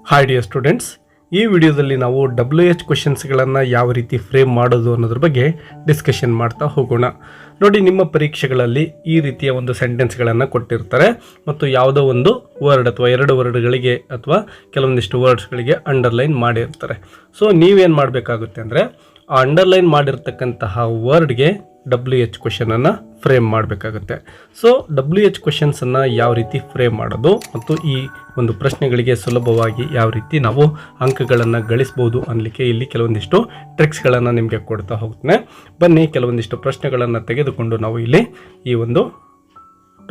Hi dear students, ಈ ವಿಡಿಯೋದಲ್ಲಿ ನಾವು WH ಕ್ವೆಶನ್ಸ್ಗಳನ್ನು ಯಾವ ರೀತಿ ಫ್ರೇಮ್ ಮಾಡೋದು ಅನ್ನೋದ್ರ ಬಗ್ಗೆ ಡಿಸ್ಕಷನ್ ಮಾಡ್ತಾ ಹೋಗೋಣ. ನೋಡಿ, ನಿಮ್ಮ ಪರೀಕ್ಷೆಗಳಲ್ಲಿ ಈ ರೀತಿಯ ಒಂದು ಸೆಂಟೆನ್ಸ್ಗಳನ್ನು ಕೊಟ್ಟಿರ್ತಾರೆ ಮತ್ತು ಯಾವುದೋ ಒಂದು ವರ್ಡ್ ಅಥವಾ ಎರಡು ವರ್ಡ್ಗಳಿಗೆ ಅಥವಾ ಕೆಲವೊಂದಿಷ್ಟು ವರ್ಡ್ಸ್ಗಳಿಗೆ ಅಂಡರ್ಲೈನ್ ಮಾಡಿರ್ತಾರೆ. ಸೊ ನೀವೇನು ಮಾಡಬೇಕಾಗುತ್ತೆ ಅಂದರೆ ಆ ಅಂಡರ್ಲೈನ್ ಮಾಡಿರ್ತಕ್ಕಂತಹ ವರ್ಡ್ಗೆ WH ಕ್ವೆಶನನ್ನು ಫ್ರೇಮ್ ಮಾಡಬೇಕಾಗುತ್ತೆ. ಸೊ WH ಕ್ವೆಶನ್ಸನ್ನು ಯಾವ ರೀತಿ ಫ್ರೇಮ್ ಮಾಡೋದು ಮತ್ತು ಈ ಒಂದು ಪ್ರಶ್ನೆಗಳಿಗೆ ಸುಲಭವಾಗಿ ಯಾವ ರೀತಿ ನಾವು ಅಂಕಗಳನ್ನು ಗಳಿಸ್ಬೋದು ಅನ್ನಲಿಕ್ಕೆ ಇಲ್ಲಿ ಕೆಲವೊಂದಿಷ್ಟು ಟ್ರಿಕ್ಸ್ಗಳನ್ನು ನಿಮಗೆ ಕೊಡ್ತಾ ಹೋಗ್ತೇನೆ. ಬನ್ನಿ, ಕೆಲವೊಂದಿಷ್ಟು ಪ್ರಶ್ನೆಗಳನ್ನು ತೆಗೆದುಕೊಂಡು ನಾವು ಇಲ್ಲಿ ಈ ಒಂದು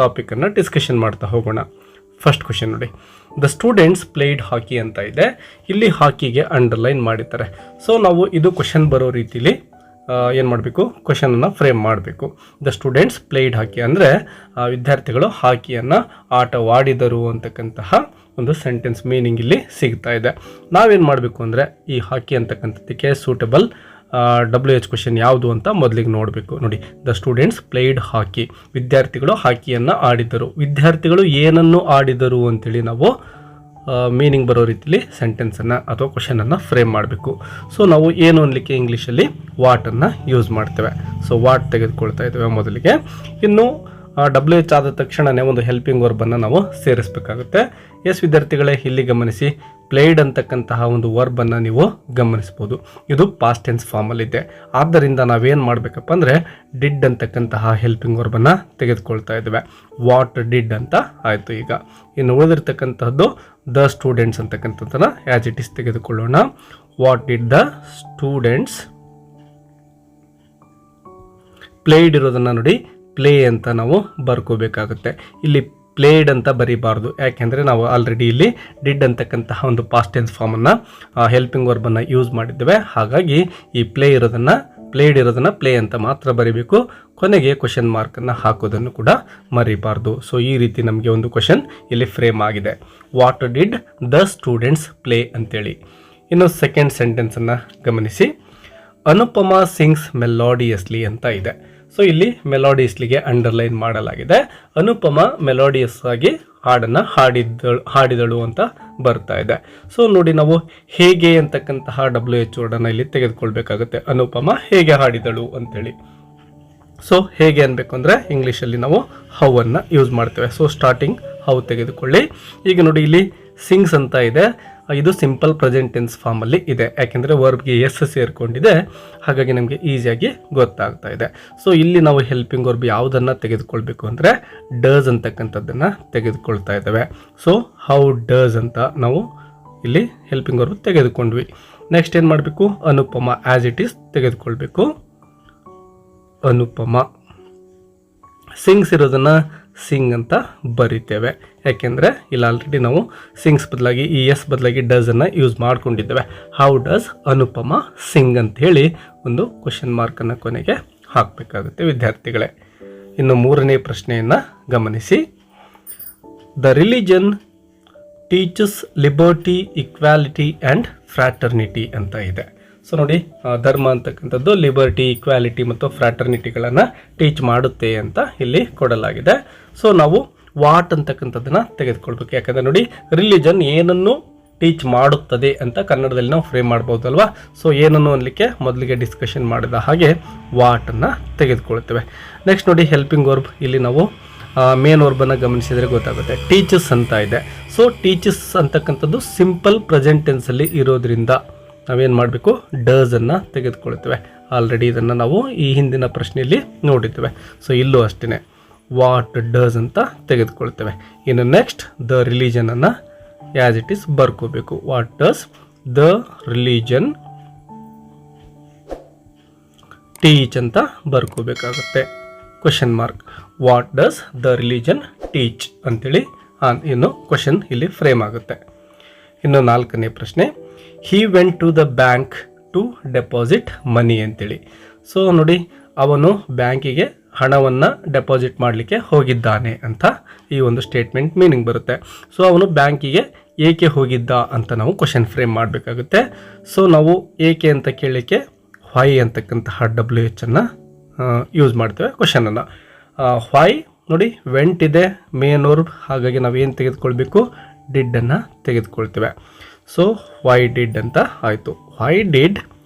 ಟಾಪಿಕನ್ನು ಡಿಸ್ಕಷನ್ ಮಾಡ್ತಾ ಹೋಗೋಣ. ಫಸ್ಟ್ ಕ್ವೆಶನ್ ನೋಡಿ, ದ ಸ್ಟೂಡೆಂಟ್ಸ್ ಪ್ಲೇಡ್ ಹಾಕಿ ಅಂತ ಇದೆ. ಇಲ್ಲಿ ಹಾಕಿಗೆ ಅಂಡರ್ಲೈನ್ ಮಾಡಿದ್ದಾರೆ. ಸೊ ನಾವು ಇದು ಕ್ವೆಶನ್ ಬರೋ ರೀತಿಲಿ ಏನು ಮಾಡಬೇಕು, ಕ್ವೆಶನನ್ನು ಫ್ರೇಮ್ ಮಾಡಬೇಕು. ದ ಸ್ಟೂಡೆಂಟ್ಸ್ ಪ್ಲೇಡ್ ಹಾಕಿ ಅಂದರೆ ವಿದ್ಯಾರ್ಥಿಗಳು ಹಾಕಿಯನ್ನು ಆಟವಾಡಿದರು ಅಂತಕ್ಕಂತಹ ಒಂದು ಸೆಂಟೆನ್ಸ್ ಮೀನಿಂಗ್ ಇಲ್ಲಿ ಸಿಗ್ತಾ ಇದೆ. ನಾವೇನು ಮಾಡಬೇಕು ಅಂದರೆ ಈ ಹಾಕಿ ಅಂತಕ್ಕಂಥದ್ದಕ್ಕೆ ಸೂಟಬಲ್ WH ಕ್ವೆಶನ್ ಯಾವುದು ಅಂತ ಮೊದಲಿಗೆ ನೋಡಬೇಕು. ನೋಡಿ, ದ ಸ್ಟೂಡೆಂಟ್ಸ್ ಪ್ಲೇಡ್ ಹಾಕಿ, ವಿದ್ಯಾರ್ಥಿಗಳು ಹಾಕಿಯನ್ನು ಆಡಿದರು. ವಿದ್ಯಾರ್ಥಿಗಳು ಏನನ್ನು ಆಡಿದರು ಅಂತೇಳಿ ನಾವು ಮೀನಿಂಗ್ ಬರೋ ರೀತಿಲಿ ಸೆಂಟೆನ್ಸನ್ನು ಅಥವಾ ಕ್ವೆಶನನ್ನು ಫ್ರೇಮ್ ಮಾಡಬೇಕು. ಸೊ ನಾವು ಏನು ಅನ್ನಲಿಕ್ಕೆ ಇಂಗ್ಲೀಷಲ್ಲಿ ವಾಟನ್ನು ಯೂಸ್ ಮಾಡ್ತೇವೆ. ಸೊ ವಾಟ್ ತೆಗೆದುಕೊಳ್ತಾ ಇದ್ದೇವೆ ಮೊದಲಿಗೆ. ಇನ್ನು WH ಆದ ತಕ್ಷಣವೇ ಒಂದು ಹೆಲ್ಪಿಂಗ್ ವರ್ಬನ್ನು ನಾವು ಸೇರಿಸಬೇಕಾಗುತ್ತೆ. ಎಸ್ ವಿದ್ಯಾರ್ಥಿಗಳೇ, ಇಲ್ಲಿ ಗಮನಿಸಿ, ಪ್ಲೇಡ್ ಅಂತಕ್ಕಂತಹ ಒಂದು ವರ್ಬನ್ನು ನೀವು ಗಮನಿಸ್ಬೋದು. ಇದು ಪಾಸ್ಟ್ ಟೆನ್ಸ್ ಫಾರ್ಮಲ್ಲಿದೆ. ಆದ್ದರಿಂದ ನಾವೇನು ಮಾಡಬೇಕಪ್ಪ ಅಂದರೆ ಡಿಡ್ ಅಂತಕ್ಕಂತಹ ಹೆಲ್ಪಿಂಗ್ ವರ್ಬನ್ನು ತೆಗೆದುಕೊಳ್ತಾ ಇದ್ದೇವೆ. ವಾಟ್ ಡಿಡ್ ಅಂತ ಆಯಿತು. ಈಗ ಇನ್ನು ಉಳಿದಿರ್ತಕ್ಕಂತಹದ್ದು ದ ಸ್ಟೂಡೆಂಟ್ಸ್ ಅಂತಕ್ಕಂಥದ್ದನ್ನು ಆ್ಯಸ್ ಇಟ್ ಈಸ್ ತೆಗೆದುಕೊಳ್ಳೋಣ. What did the students played ಇರೋದನ್ನು ನೋಡಿ, ಪ್ಲೇ ಅಂತ ನಾವು ಬರ್ಕೋಬೇಕಾಗುತ್ತೆ. ಇಲ್ಲಿ ಪ್ಲೇಡ್ ಅಂತ ಬರೀಬಾರ್ದು, ಯಾಕೆಂದರೆ ನಾವು ಆಲ್ರೆಡಿ ಇಲ್ಲಿ ಡಿಡ್ ಅಂತಕ್ಕಂತಹ ಒಂದು ಪಾಸ್ಟ್ ಟೆನ್ಸ್ ಫಾರ್ಮನ್ನು ಹೆಲ್ಪಿಂಗ್ ವರ್ಬನ್ನು ಯೂಸ್ ಮಾಡಿದ್ದೇವೆ. ಹಾಗಾಗಿ ಈ ಪ್ಲೇಡ್ ಇರೋದನ್ನು ಪ್ಲೇ ಅಂತ ಮಾತ್ರ ಬರೀಬೇಕು. ಕೊನೆಗೆ ಕ್ವೆಶನ್ ಮಾರ್ಕನ್ನು ಹಾಕೋದನ್ನು ಕೂಡ ಮರಿಬಾರ್ದು. ಸೊ ಈ ರೀತಿ ನಮಗೆ ಒಂದು ಕ್ವೆಶನ್ ಇಲ್ಲಿ ಫ್ರೇಮ್ ಆಗಿದೆ. What did the students play ಅಂತೇಳಿ. ಇನ್ನು ಸೆಕೆಂಡ್ ಸೆಂಟೆನ್ಸನ್ನು ಗಮನಿಸಿ, ಅನುಪಮ ಸಿಂಗ್ಸ್ ಮೆಲೋಡಿಯಸ್ಲಿ ಅಂತ ಇದೆ. ಸೊ ಇಲ್ಲಿ ಮೆಲೋಡಿಯಸ್ಲಿಗೆ ಅಂಡರ್ಲೈನ್ ಮಾಡಲಾಗಿದೆ. ಅನುಪಮ ಮೆಲೋಡಿಯಸ್ ಆಗಿ ಹಾಡನ್ನು ಹಾಡಿದಳು ಅಂತ ಬರ್ತಾ ಇದೆ. ಸೊ ನೋಡಿ, ನಾವು ಹೇಗೆ ಅಂತಕ್ಕಂತಹ WH ವರ್ಡನ್ನು ಇಲ್ಲಿ ತೆಗೆದುಕೊಳ್ಬೇಕಾಗುತ್ತೆ. ಅನುಪಮ ಹೇಗೆ ಹಾಡಿದಳು ಅಂತೇಳಿ. ಸೊ ಹೇಗೆ ಅನ್ಬೇಕು ಅಂದರೆ ಇಂಗ್ಲೀಷಲ್ಲಿ ನಾವು ಹೌ ಅನ್ನು ಯೂಸ್ ಮಾಡ್ತೇವೆ. ಸೊ ಸ್ಟಾರ್ಟಿಂಗ್ ಹೌ ತೆಗೆದುಕೊಳ್ಳಿ. ಈಗ ನೋಡಿ, ಇಲ್ಲಿ ಸಿಂಗ್ಸ್ ಅಂತ ಇದೆ. ಇದು ಸಿಂಪಲ್ ಪ್ರೆಸೆಂಟ್ ಟೆನ್ಸ್ ಫಾರ್ಮಲ್ಲಿ ಇದೆ, ಯಾಕೆಂದರೆ ವರ್ಬ್ಗೆ ಎಸ್ ಸೇರಿಕೊಂಡಿದೆ. ಹಾಗಾಗಿ ನಮಗೆ ಈಸಿಯಾಗಿ ಗೊತ್ತಾಗ್ತಾ ಇದೆ. ಸೊ ಇಲ್ಲಿ ನಾವು ಹೆಲ್ಪಿಂಗ್ ವರ್ಬ್ ಯಾವುದನ್ನು ತೆಗೆದುಕೊಳ್ಬೇಕು ಅಂದರೆ ಡಸ್ ಅಂತಕ್ಕಂಥದ್ದನ್ನು ತೆಗೆದುಕೊಳ್ತಾ ಇದ್ದೇವೆ. ಸೊ ಹೌ ಡಸ್ ಅಂತ ನಾವು ಇಲ್ಲಿ ಹೆಲ್ಪಿಂಗ್ ವರ್ಬ್ ತೆಗೆದುಕೊಂಡ್ವಿ. ನೆಕ್ಸ್ಟ್ ಏನು ಮಾಡಬೇಕು, ಅನುಪಮ ಆ್ಯಸ್ ಇಟ್ ಈಸ್ ತೆಗೆದುಕೊಳ್ಬೇಕು. ಅನುಪಮ ಸಿಂಗ್ಸ್ ಇರೋದನ್ನು ಸಿಂಗ್ ಅಂತ ಬರಿತೇವೆ, ಯಾಕೆಂದರೆ ಇಲ್ಲಿ ಆಲ್ರೆಡಿ ನಾವು ಸಿಂಗ್ಸ್ ಬದಲಾಗಿ ಈ ಎಸ್ ಬದಲಾಗಿ ಡಸನ್ನು ಯೂಸ್ ಮಾಡ್ಕೊಂಡಿದ್ದೇವೆ. ಹೌ ಡಸ್ ಅನುಪಮ ಸಿಂಗ್ ಅಂತ ಹೇಳಿ ಒಂದು ಕ್ವೆಶನ್ ಮಾರ್ಕನ್ನು ಕೊನೆಗೆ ಹಾಕಬೇಕಾಗುತ್ತೆ ವಿದ್ಯಾರ್ಥಿಗಳೇ. ಇನ್ನು ಮೂರನೇ ಪ್ರಶ್ನೆಯನ್ನು ಗಮನಿಸಿ, the religion teaches liberty, equality and fraternity ಅಂತ ಇದೆ. ಸೊ ನೋಡಿ, ಧರ್ಮ ಅಂತಕ್ಕಂಥದ್ದು ಲಿಬರ್ಟಿ, ಈಕ್ವಾಲಿಟಿ ಮತ್ತು ಫ್ರಾಟರ್ನಿಟಿಗಳನ್ನು ಟೀಚ್ ಮಾಡುತ್ತೆ ಅಂತ ಇಲ್ಲಿ ಕೊಡಲಾಗಿದೆ. ಸೊ ನಾವು ವಾಟ್ ಅಂತಕ್ಕಂಥದ್ದನ್ನು ತೆಗೆದುಕೊಳ್ಬೇಕು, ಯಾಕಂದರೆ ನೋಡಿ, ರಿಲಿಜನ್ ಏನನ್ನು ಟೀಚ್ ಮಾಡುತ್ತದೆ ಅಂತ ಕನ್ನಡದಲ್ಲಿ ನಾವು ಫ್ರೇಮ್ ಮಾಡ್ಬೋದಲ್ವಾ. ಸೊ ಏನನ್ನು ಅನ್ನಲಿಕ್ಕೆ ಮೊದಲಿಗೆ ಡಿಸ್ಕಷನ್ ಮಾಡಿದ ಹಾಗೆ ವಾಟನ್ನು ತೆಗೆದುಕೊಳ್ತೇವೆ. ನೆಕ್ಸ್ಟ್ ನೋಡಿ, ಹೆಲ್ಪಿಂಗ್ ವರ್ಬ್ ಇಲ್ಲಿ ನಾವು ಮೇನ್ ವರ್ಬನ್ನು ಗಮನಿಸಿದರೆ ಗೊತ್ತಾಗುತ್ತೆ. ಟೀಚಸ್ ಅಂತ ಇದೆ. ಸೊ ಟೀಚಸ್ ಅಂತಕ್ಕಂಥದ್ದು ಸಿಂಪಲ್ ಪ್ರೆಸೆಂಟ್ ಟೆನ್ಸಲ್ಲಿ ಇರೋದ್ರಿಂದ ನಾವೇನು ಮಾಡಬೇಕು, ಡಸನ್ನು ತೆಗೆದುಕೊಳ್ತೇವೆ. ಆಲ್ರೆಡಿ ಇದನ್ನು ನಾವು ಈ ಹಿಂದಿನ ಪ್ರಶ್ನೆಯಲ್ಲಿ ನೋಡಿದ್ದೇವೆ. ಸೊ ಇಲ್ಲೂ ಅಷ್ಟೇ ವಾಟ್ ಡಸ್ ಅಂತ ತೆಗೆದುಕೊಳ್ತೇವೆ. ಇನ್ನು ನೆಕ್ಸ್ಟ್ ದ ರಿಲಿಜನನ್ನು ಆ್ಯಸ್ ಇಟ್ ಈಸ್ ಬರ್ಕೋಬೇಕು. What does the religion teach ಅಂತ ಬರ್ಕೋಬೇಕಾಗುತ್ತೆ. Question mark, what does the religion teach ಅಂತೇಳಿ ಇನ್ನು ಕ್ವೆಶನ್ ಇಲ್ಲಿ ಫ್ರೇಮ್ ಆಗುತ್ತೆ. ಇನ್ನು ನಾಲ್ಕನೇ ಪ್ರಶ್ನೆ, he went to the bank to deposit money ಅಂತೇಳಿ. ಸೊ ನೋಡಿ, ಅವನು ಬ್ಯಾಂಕಿಗೆ ಹಣವನ್ನು ಡೆಪಾಸಿಟ್ ಮಾಡಲಿಕ್ಕೆ ಹೋಗಿದ್ದಾನೆ ಅಂತ ಈ ಒಂದು ಸ್ಟೇಟ್ಮೆಂಟ್ ಮೀನಿಂಗ್ ಬರುತ್ತೆ. ಸೊ ಅವನು ಬ್ಯಾಂಕಿಗೆ ಏಕೆ ಹೋಗಿದ್ದ ಅಂತ ನಾವು ಕ್ವೆಶನ್ ಫ್ರೇಮ್ ಮಾಡಬೇಕಾಗುತ್ತೆ. ಸೊ ನಾವು ಏಕೆ ಅಂತ ಕೇಳಲಿಕ್ಕೆ ವೈ ಅಂತಕ್ಕಂತಹ WH ಅನ್ನು ಯೂಸ್ ಮಾಡ್ತೇವೆ ಕ್ವೆಶನನ್ನು. ವೈ ನೋಡಿ, ವೆಂಟ್ ಇದೆ ಮೇನ್ ವರ್ಬ್, ಹಾಗಾಗಿ ನಾವೇನು ತೆಗೆದುಕೊಳ್ಬೇಕು, ಡಿಡ್ಡನ್ನು ತೆಗೆದುಕೊಳ್ತೇವೆ. ಸೊ ವೈ ಡಿಡ್ ಅಂತ ಆಯಿತು. ವೈ ಡಿಡ್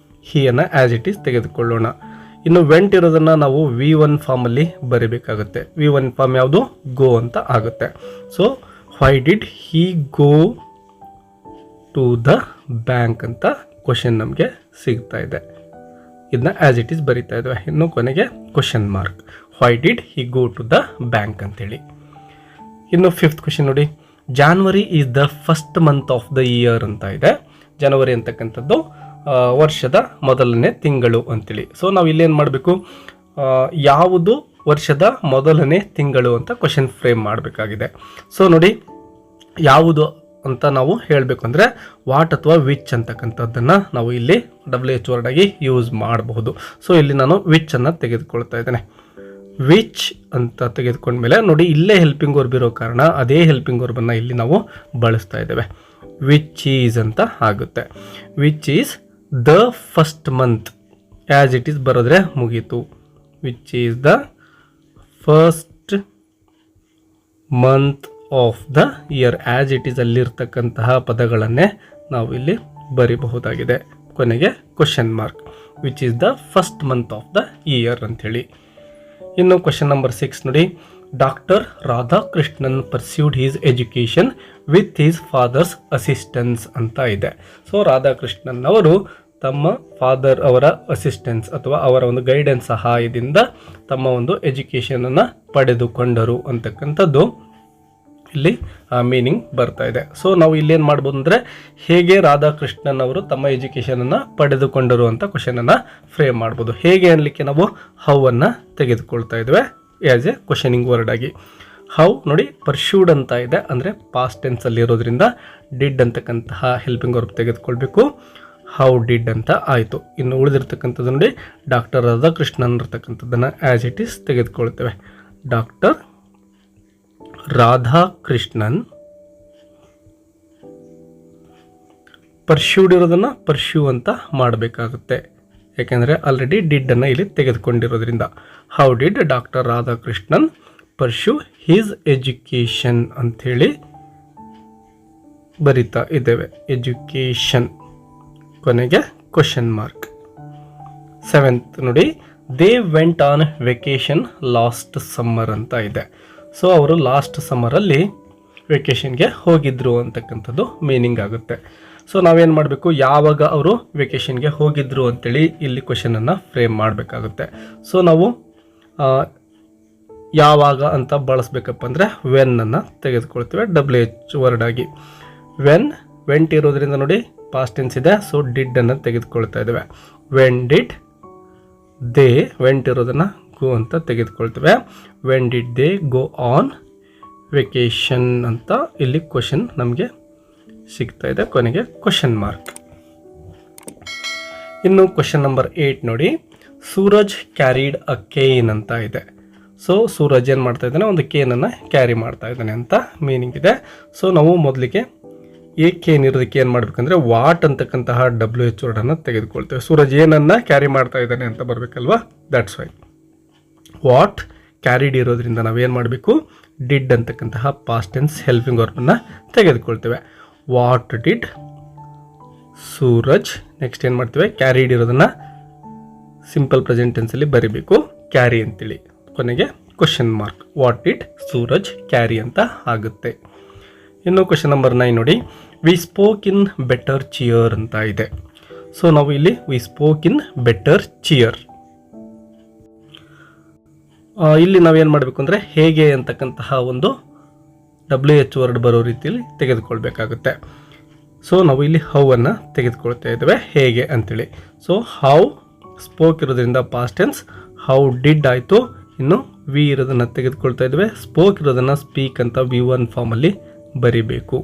ಹೀಯನ್ನು ಆ್ಯಸ್ ಇಟ್ ಈಸ್ ತೆಗೆದುಕೊಳ್ಳೋಣ. ಇನ್ನು ವೆಂಟ್ ಇರೋದನ್ನು ನಾವು V1 ಫಾರ್ಮಲ್ಲಿ ಬರೀಬೇಕಾಗುತ್ತೆ. V1 ಫಾರ್ಮ್ ಯಾವುದು? ಗೋ ಅಂತ ಆಗುತ್ತೆ. So why did he go to the bank ಅಂತ ಕ್ವಶನ್ ನಮಗೆ ಸಿಗ್ತಾ ಇದೆ. ಇದನ್ನ ಆ್ಯಸ್ ಇಟ್ ಈಸ್ ಬರಿತಾ ಇದ್ವಿ. ಇನ್ನು ಕೊನೆಗೆ question mark, why did he go to the bank ಅಂತೇಳಿ. ಇನ್ನು 5th ಕ್ವಶನ್ ನೋಡಿ, January is the first month of the year ಅಂತ ಇದೆ. ಜನವರಿ ಅಂತಕ್ಕಂಥದ್ದು ವರ್ಷದ ಮೊದಲನೇ ತಿಂಗಳು ಅಂತೇಳಿ. ಸೊ ನಾವು ಇಲ್ಲೇನು ಮಾಡಬೇಕು, ಯಾವುದು ವರ್ಷದ ಮೊದಲನೇ ತಿಂಗಳು ಅಂತ ಕ್ವಶನ್ ಫ್ರೇಮ್ ಮಾಡಬೇಕಾಗಿದೆ. ಸೊ ನೋಡಿ, ಯಾವುದು ಅಂತ ನಾವು ಹೇಳಬೇಕು ಅಂದರೆ ವಾಟ್ ಅಥವಾ ವಿಚ್ ಅಂತಕ್ಕಂಥದ್ದನ್ನು ನಾವು ಇಲ್ಲಿ WH ವರ್ಡ್ ಆಗಿ ಯೂಸ್ ಮಾಡಬಹುದು. ಸೊ ಇಲ್ಲಿ ನಾನು ವಿಚ್ ಅನ್ನು ತೆಗೆದುಕೊಳ್ತಾ ಇದ್ದೇನೆ. ವಿಚ್ ಅಂತ ತೆಗೆದುಕೊಂಡ್ಮೇಲೆ ನೋಡಿ, ಇಲ್ಲೇ ಹೆಲ್ಪಿಂಗ್ ವರ್ಬ್ ಇರೋ ಕಾರಣ ಅದೇ ಹೆಲ್ಪಿಂಗ್ ವರ್ಬನ್ನು ಇಲ್ಲಿ ನಾವು ಬಳಸ್ತಾ ಇದ್ದೇವೆ. ವಿಚ್ ಈಸ್ ಅಂತ ಆಗುತ್ತೆ. Which is the first month, as it is ಬರೋದ್ರೆ ಮುಗೀತು. Which is the first month of the year, as it is ಅಲ್ಲಿರ್ತಕ್ಕಂತಹ ಪದಗಳನ್ನೇ ನಾವು ಇಲ್ಲಿ ಬರೀಬಹುದಾಗಿದೆ. ಕೊನೆಗೆ question mark, which is the first month of the year ಅಂಥೇಳಿ. ಇನ್ನು ಕ್ವಶನ್ ನಂಬರ್ 6 ನೋಡಿ, doctor Radhakrishnan pursued his education with his father's assistance ಅಂತ ಇದೆ. ಸೊ ರಾಧಾಕೃಷ್ಣನ್ ಅವರು ತಮ್ಮ ಫಾದರ್ ಅವರ ಅಸಿಸ್ಟೆನ್ಸ್ ಅಥವಾ ಅವರ ಒಂದು ಗೈಡೆನ್ಸ್ ಸಹಾಯದಿಂದ ತಮ್ಮ ಒಂದು ಎಜುಕೇಷನನ್ನು ಪಡೆದುಕೊಂಡರು ಅಂತಕ್ಕಂಥದ್ದು ಇಲ್ಲಿ ಮೀನಿಂಗ್ ಬರ್ತಾ ಇದೆ. ಸೊ ನಾವು ಇಲ್ಲೇನು ಮಾಡ್ಬೋದು ಅಂದರೆ, ಹೇಗೆ ರಾಧಾಕೃಷ್ಣನ್ ಅವರು ತಮ್ಮ ಎಜುಕೇಷನನ್ನು ಪಡೆದುಕೊಂಡರು ಅಂತ ಕ್ವಶನನ್ನು ಫ್ರೇಮ್ ಮಾಡ್ಬೋದು. ಹೇಗೆ ಅನ್ನಲಿಕ್ಕೆ ನಾವು ಹೌ ಅನ್ನು ತೆಗೆದುಕೊಳ್ತಾ ಇದ್ವಿ ಆ್ಯಸ್ ಎ ಕ್ವಶನಿಂಗ್ ವರ್ಡ್ ಆಗಿ. ಹೌ ನೋಡಿ, ಪರ್ಶ್ಯೂಡ್ ಅಂತ ಇದೆ, ಅಂದರೆ ಪಾಸ್ಟ್ ಟೆನ್ಸಲ್ಲಿ ಇರೋದ್ರಿಂದ ಡಿಡ್ ಅಂತಕ್ಕಂತಹ ಹೆಲ್ಪಿಂಗ್ ವರ್ಬ್ ತೆಗೆದುಕೊಳ್ಬೇಕು. ಹೌ ಡಿಡ್ ಅಂತ ಆಯಿತು. ಇನ್ನು ಉಳಿದಿರ್ತಕ್ಕಂಥದ್ದು ನೋಡಿ, ಡಾಕ್ಟರ್ ರಾಧಾಕೃಷ್ಣನ್ ಇರ್ತಕ್ಕಂಥದ್ದನ್ನು ಆ್ಯಸ್ ಇಟ್ ಈಸ್ ತೆಗೆದುಕೊಳ್ತೇವೆ. ಡಾಕ್ಟರ್ ರಾಧಾಕೃಷ್ಣನ್ ಪರ್ಶ್ಯೂಡ್ ಇರೋದನ್ನು ಪರ್ಶ್ಯೂ ಅಂತ ಮಾಡಬೇಕಾಗುತ್ತೆ, ಯಾಕೆಂದರೆ ಆಲ್ರೆಡಿ ಡಿಡ್ ಅನ್ನು ಇಲ್ಲಿ ತೆಗೆದುಕೊಂಡಿರೋದ್ರಿಂದ. How did doctor Radhakrishnan pursue his education ಅಂಥೇಳಿ ಬರಿತಾ ಇದ್ದೇವೆ. ಎಜುಕೇಷನ್, ಕೊನೆಗೆ ಕ್ವಶನ್ ಮಾರ್ಕ್. 7th ನೋಡಿ, they went on vacation last summer ಅಂತ ಇದೆ. ಸೊ ಅವರು ಲಾಸ್ಟ್ ಸಮ್ಮರಲ್ಲಿ ವೆಕೇಷನ್ಗೆ ಹೋಗಿದ್ರು ಅಂತಕ್ಕಂಥದ್ದು ಮೀನಿಂಗ್ ಆಗುತ್ತೆ. ಸೊ ನಾವೇನು ಮಾಡಬೇಕು, ಯಾವಾಗ ಅವರು ವೆಕೇಷನ್ಗೆ ಹೋಗಿದ್ರು ಅಂತೇಳಿ ಇಲ್ಲಿ ಕ್ವಶನನ್ನು ಫ್ರೇಮ್ ಮಾಡಬೇಕಾಗುತ್ತೆ. ಸೊ ನಾವು ಯಾವಾಗ ಅಂತ ಬಳಸಬೇಕಪ್ಪ ಅಂದರೆ ವೆನ್ ಅನ್ನು ತೆಗೆದುಕೊಳ್ತೇವೆ WH ವರ್ಡ್ ಆಗಿ. ವೆಂಟ್ ಇರೋದ್ರಿಂದ ನೋಡಿ ಪಾಸ್ಟ್ ಟೆನ್ಸ್ ಇದೆ, ಸೊ ಡಿಡ್ ಅನ್ನು ತೆಗೆದುಕೊಳ್ತಾ ಇದ್ದೇವೆ. ವೆನ್ ಡಿಡ್ ದೇ, ವೆಂಟ್ ಇರೋದನ್ನು ಗೋ ಅಂತ ತೆಗೆದುಕೊಳ್ತೇವೆ. When did they go on vacation ಅಂತ ಇಲ್ಲಿ ಕ್ವಶನ್ ನಮಗೆ ಸಿಗ್ತಾ ಇದೆ. ಕೊನೆಗೆ ಕ್ವಶನ್ ಮಾರ್ಕ್. ಇನ್ನು ಕ್ವಶನ್ ನಂಬರ್ 8 ನೋಡಿ, ಸೂರಜ್ ಕ್ಯಾರಿಡ್ ಅ ಕೇನ್ ಅಂತ ಇದೆ. ಸೊ ಸೂರಜ್ ಏನು ಮಾಡ್ತಾ ಇದ್ದಾನೆ, ಒಂದು ಕೇನನ್ನು ಕ್ಯಾರಿ ಮಾಡ್ತಾ ಇದ್ದಾನೆ ಅಂತ ಮೀನಿಂಗ್ ಇದೆ. ಸೊ ನಾವು ಮೊದಲಿಗೆ ಕೇನ್ ಇರೋದಕ್ಕೆ ಏನು ಮಾಡಬೇಕಂದ್ರೆ ವಾಟ್ ಅಂತಕ್ಕಂತಹ WH ವರ್ಡನ್ನು ತೆಗೆದುಕೊಳ್ತೇವೆ. ಸೂರಜ್ ಏನನ್ನು ಕ್ಯಾರಿ ಮಾಡ್ತಾ ಇದ್ದಾನೆ ಅಂತ ಬರಬೇಕಲ್ವಾ, ದಟ್ಸ್ ವೈ. ವಾಟ್ ಕ್ಯಾರಿಡ್ ಇರೋದ್ರಿಂದ ನಾವೇನು ಮಾಡಬೇಕು, ಡಿಡ್ ಅಂತಕ್ಕಂತಹ ಪಾಸ್ಟ್ ಟೆನ್ಸ್ ಹೆಲ್ಪಿಂಗ್ ವರ್ಬನ್ನು ತೆಗೆದುಕೊಳ್ತೇವೆ. ವಾಟ್ ಡಿಡ್ ಸೂರಜ್, ನೆಕ್ಸ್ಟ್ ಏನು ಮಾಡ್ತೇವೆ, ಕ್ಯಾರಿಡ್ ಇರೋದನ್ನು ಸಿಂಪಲ್ ಪ್ರೆಸೆಂಟ್ ಟೆನ್ಸಲ್ಲಿ ಬರೀಬೇಕು, ಕ್ಯಾರಿ ಅಂತೇಳಿ. ಕೊನೆಗೆ question mark, what did Suraj carry ಅಂತ ಆಗುತ್ತೆ. ಇನ್ನು ಕ್ವಶನ್ ನಂಬರ್ 9 ನೋಡಿ, we spoke in better cheer ಅಂತ ಇದೆ. ಸೊ ನಾವು ಇಲ್ಲಿ we spoke in better cheer, ಇಲ್ಲಿ ನಾವೇನು ಮಾಡಬೇಕು ಅಂದರೆ ಹೇಗೆ ಅಂತಕ್ಕಂತಹ ಒಂದು WH ವರ್ಡ್ ಬರೋ ರೀತಿಯಲ್ಲಿ ತೆಗೆದುಕೊಳ್ಬೇಕಾಗುತ್ತೆ. ಸೊ ನಾವು ಇಲ್ಲಿ ಹೌ ಅನ್ನು ತೆಗೆದುಕೊಳ್ತಾ ಇದ್ದೇವೆ, ಹೇಗೆ ಅಂತೇಳಿ. ಸೊ ಹೌ ಸ್ಪೋಕ್ ಇರೋದ್ರಿಂದ ಪಾಸ್ಟ್ ಟೆನ್ಸ್, ಹೌ ಡಿಡ್ ಆಯಿತು. ಇನ್ನು ವಿ ಇರೋದನ್ನು ತೆಗೆದುಕೊಳ್ತಾ ಇದ್ದೇವೆ, ಸ್ಪೋಕ್ ಇರೋದನ್ನು ಸ್ಪೀಕ್ ಅಂತ V1 ಫಾರ್ಮಲ್ಲಿ ಬರೀಬೇಕು.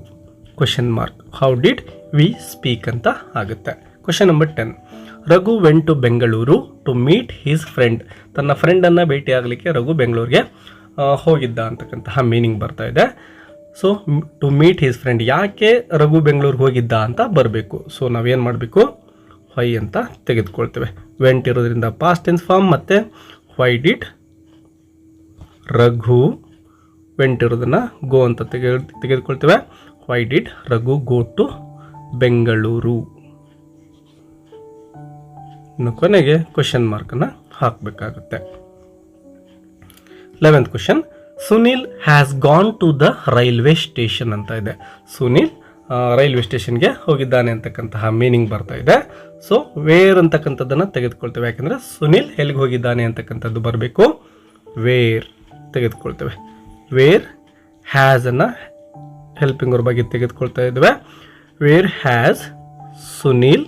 Question mark, how did we speak ಅಂತ ಆಗುತ್ತೆ. Question number 10, Raghu went to Bengaluru to meet his friend. ತನ್ನ ಫ್ರೆಂಡನ್ನು ಭೇಟಿಯಾಗಲಿಕ್ಕೆ ರಘು ಬೆಂಗಳೂರಿಗೆ ಹೋಗಿದ್ದ ಅಂತಕ್ಕಂತಹ ಮೀನಿಂಗ್ ಬರ್ತಾ ಇದೆ. So to meet his friend, ಯಾಕೆ ರಘು ಬೆಂಗಳೂರಿಗೆ ಹೋಗಿದ್ದ ಅಂತ ಬರಬೇಕು. ಸೊ ನಾವೇನು ಮಾಡಬೇಕು, ವೈ ಅಂತ ತೆಗೆದುಕೊಳ್ತೇವೆ. ವೆಂಟ್ ಇರೋದ್ರಿಂದ ಪಾಸ್ಟ್ ಟೆನ್ಸ್ ಫಾರ್ಮ್, ಮತ್ತು ವೈ ಡಿಡ್ ರಘು, ವೆಂಟ್ ಇರೋದನ್ನು ಗೋ ಅಂತ ತೆಗೆದುಕೊಳ್ತೇವೆ. Why did Raghu go to Bengaluru. ಇನ್ನು ಕೊನೆಗೆ ಕ್ವಶನ್ ಮಾರ್ಕನ್ನು ಹಾಕಬೇಕಾಗುತ್ತೆ. 11th question, Sunil has gone to the railway station ಅಂತ ಇದೆ. ಸುನಿಲ್ ರೈಲ್ವೆ ಸ್ಟೇಷನ್ಗೆ ಹೋಗಿದ್ದಾನೆ ಅಂತಕ್ಕಂತಹ ಮೀನಿಂಗ್ ಬರ್ತಾ ಇದೆ. ಸೊ ವೇರ್ ಅಂತಕ್ಕಂಥದ್ದನ್ನು ತೆಗೆದುಕೊಳ್ತೇವೆ, ಯಾಕಂದರೆ ಸುನಿಲ್ ಎಲ್ಲಿಗೆ ಹೋಗಿದ್ದಾನೆ ಅಂತಕ್ಕಂಥದ್ದು ಬರಬೇಕು. ವೇರ್ ತೆಗೆದುಕೊಳ್ತೇವೆ. ವೇರ್ ಹ್ಯಾಸ್ ಅನ್ನು ಹೆಲ್ಪಿಂಗ್ ಅವ್ರ ಬಗ್ಗೆ ತೆಗೆದುಕೊಳ್ತಾ ಇದ್ದೇವೆ. ವೇರ್ ಹ್ಯಾಸ್ ಸುನಿಲ್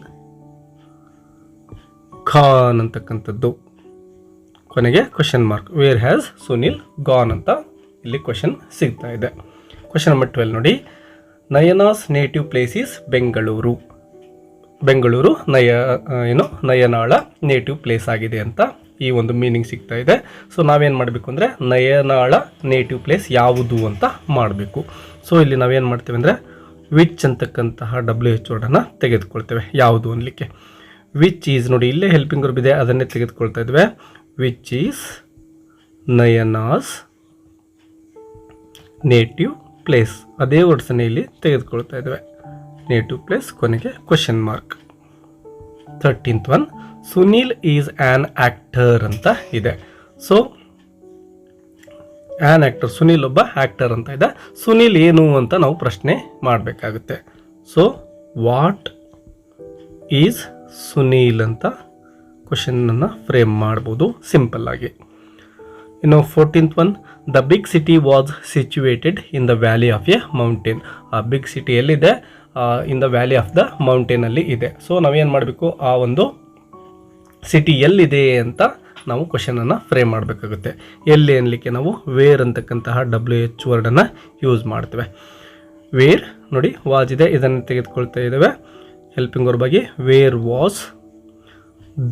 ಗಾನ್ ಅಂತಕ್ಕಂಥದ್ದು. ಕೊನೆಗೆ question mark. Where has Sunil gone ಅಂತ ಇಲ್ಲಿ ಕ್ವಶನ್ ಸಿಗ್ತಾ ಇದೆ. ಕ್ವಶನ್ ನಂಬರ್ 12 ನೋಡಿ, Nayana's native place is Bengaluru. Bengaluru ನಯನಾಳ ನೇಟಿವ್ ಪ್ಲೇಸ್ ಆಗಿದೆ ಅಂತ ಈ ಒಂದು ಮೀನಿಂಗ್ ಸಿಗ್ತಾ ಇದೆ. ಸೊ ನಾವೇನು ಮಾಡಬೇಕು ಅಂದರೆ ನಯನಾಳ ನೇಟಿವ್ ಪ್ಲೇಸ್ ಯಾವುದು ಅಂತ ಮಾಡಬೇಕು. ಸೊ ಇಲ್ಲಿ ನಾವೇನು ಮಾಡ್ತೇವೆ ಅಂದರೆ ವಿಚ್ ಅಂತಕ್ಕಂತಹ WH ವರ್ಡನ್ನು ತೆಗೆದುಕೊಳ್ತೇವೆ ಯಾವುದು ಅನ್ಲಿಕ್ಕೆ. ವಿಚ್ ಈಸ್ ನೋಡಿ, ಇಲ್ಲೇ ಹೆಲ್ಪಿಂಗ್ ವರ್ಬ್ ಇದೆ, ಅದನ್ನೇ ತೆಗೆದುಕೊಳ್ತಾ ಇದ್ದೇವೆ. Which is Nayana's native place, ಅದೇ ವರ್ಡ್ಸನ್ನೇ ಇಲ್ಲಿ ತೆಗೆದುಕೊಳ್ತಾ ಇದ್ದೇವೆ. Native place. ಕೊನೆಗೆ question mark. 13th one, Sunil is an actor ಅಂತ ಇದೆ. ಸೊ ಆ್ಯನ್ ಆ್ಯಕ್ಟರ್, ಸುನೀಲ್ ಒಬ್ಬ ಆ್ಯಕ್ಟರ್ ಅಂತ ಇದೆ. ಸುನೀಲ್ ಏನು ಅಂತ ನಾವು ಪ್ರಶ್ನೆ ಮಾಡಬೇಕಾಗುತ್ತೆ. ಸೊ ವಾಟ್ ಈಸ್ ಸುನೀಲ್ ಅಂತ ಕ್ವಶನನ್ನು ಫ್ರೇಮ್ ಮಾಡ್ಬೋದು ಸಿಂಪಲ್ ಆಗಿ. ಇನ್ನು 14th one, the big city was situated in the valley of a mountain. ಆ ಬಿಗ್ ಸಿಟಿ ಎಲ್ಲಿದೆ? In the valley of the ಮೌಂಟೇನಲ್ಲಿ ಇದೆ. ಸೊ ನಾವೇನು ಮಾಡಬೇಕು, ಆ ಒಂದು ಸಿಟಿ ಎಲ್ಲಿದೆ ಅಂತ ನಾವು ಕ್ವಶನನ್ನು ಫ್ರೇಮ್ ಮಾಡಬೇಕಾಗುತ್ತೆ. ಎಲ್ಲಿ ಅನ್ನಲಿಕ್ಕೆ ನಾವು ವೇರ್ ಅಂತಕ್ಕಂತಹ WH ವರ್ಡನ್ನು ಯೂಸ್ ಮಾಡ್ತೇವೆ. ವೇರ್ ನೋಡಿ, ವಾಸ್ ಇದೆ, ಇದನ್ನು ತೆಗೆದುಕೊಳ್ತಾ ಇದ್ದೇವೆ ಹೆಲ್ಪಿಂಗ್ ಅವ್ರ ಬಗ್ಗೆ. Where was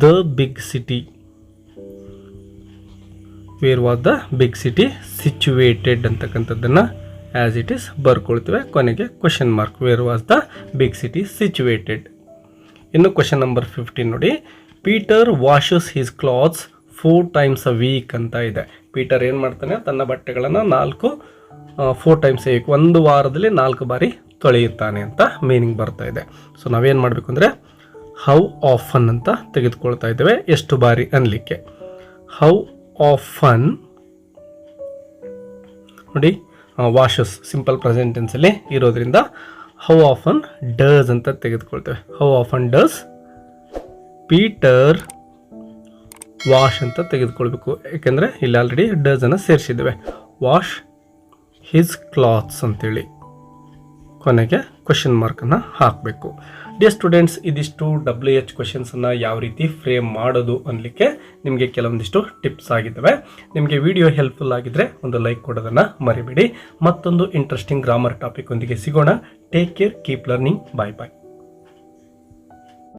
the big city, where was the big city situated ಅಂತಕ್ಕಂಥದ್ದನ್ನು ಆ್ಯಸ್ ಇಟ್ ಈಸ್ ಬರ್ಕೊಳ್ತೇವೆ. ಕೊನೆಗೆ question mark. Where was the big city situated. ಇನ್ನು ಕ್ವಶನ್ ನಂಬರ್ 15 ನೋಡಿ, Peter washes his clothes 4 times a week ಅಂತ ಇದೆ. Peter ಏನು ಮಾಡ್ತಾನೆ, ತನ್ನ ಬಟ್ಟೆಗಳನ್ನು 4 times a week, ಒಂದು ವಾರದಲ್ಲಿ 4 ಬಾರಿ ತೊಳೆಯುತ್ತಾನೆ ಅಂತ ಮೀನಿಂಗ್ ಬರ್ತಾ ಇದೆ. ಸೊ ನಾವೇನು ಮಾಡಬೇಕು ಅಂದರೆ ಹೌ ಆಫನ್ ಅಂತ ತೆಗೆದುಕೊಳ್ತಾ ಇದ್ದೇವೆ, ಎಷ್ಟು ಬಾರಿ ಅನ್ಲಿಕ್ಕೆ. ಹೌ ಆಫನ್ ನೋಡಿ, ವಾಷಸ್ ಸಿಂಪಲ್ ಪ್ರೆಸೆಂಟ್ ಟೆನ್ಸಲ್ಲಿ ಇರೋದ್ರಿಂದ ಹೌ ಆಫನ್ ಡಸ್ ಅಂತ ತೆಗೆದುಕೊಳ್ತೇವೆ. How often does Peter wash ಅಂತ ತೆಗೆದುಕೊಳ್ಬೇಕು, ಯಾಕೆಂದರೆ ಇಲ್ಲಿ ಆಲ್ರೆಡಿ ಡಸ್ ಅನ್ನು ಸೇರಿಸಿದ್ದೇವೆ. ವಾಶ್ ಹಿಸ್ ಕ್ಲಾತ್ಸ್ ಅಂತೇಳಿ ಕೊನೆಗೆ ಕ್ವಶನ್ ಮಾರ್ಕನ್ನು ಹಾಕಬೇಕು. ಡಿಯರ್ ಸ್ಟೂಡೆಂಟ್ಸ್, ಇದಿಷ್ಟು WH ಕ್ವಶನ್ಸನ್ನು ಯಾವ ರೀತಿ ಫ್ರೇಮ್ ಮಾಡೋದು ಅನ್ನಲಿಕ್ಕೆ ನಿಮಗೆ ಕೆಲವೊಂದಿಷ್ಟು ಟಿಪ್ಸ್ ಆಗಿದ್ದಾವೆ. ನಿಮಗೆ ವಿಡಿಯೋ ಹೆಲ್ಪ್ಫುಲ್ ಆಗಿದ್ದರೆ ಒಂದು ಲೈಕ್ ಕೊಡೋದನ್ನು ಮರಿಬೇಡಿ. ಮತ್ತೊಂದು ಇಂಟ್ರೆಸ್ಟಿಂಗ್ ಗ್ರಾಮರ್ ಟಾಪಿಕ್ ಒಂದಿಗೆ ಸಿಗೋಣ. Take care, keep learning. Bye ಬಾಯ್.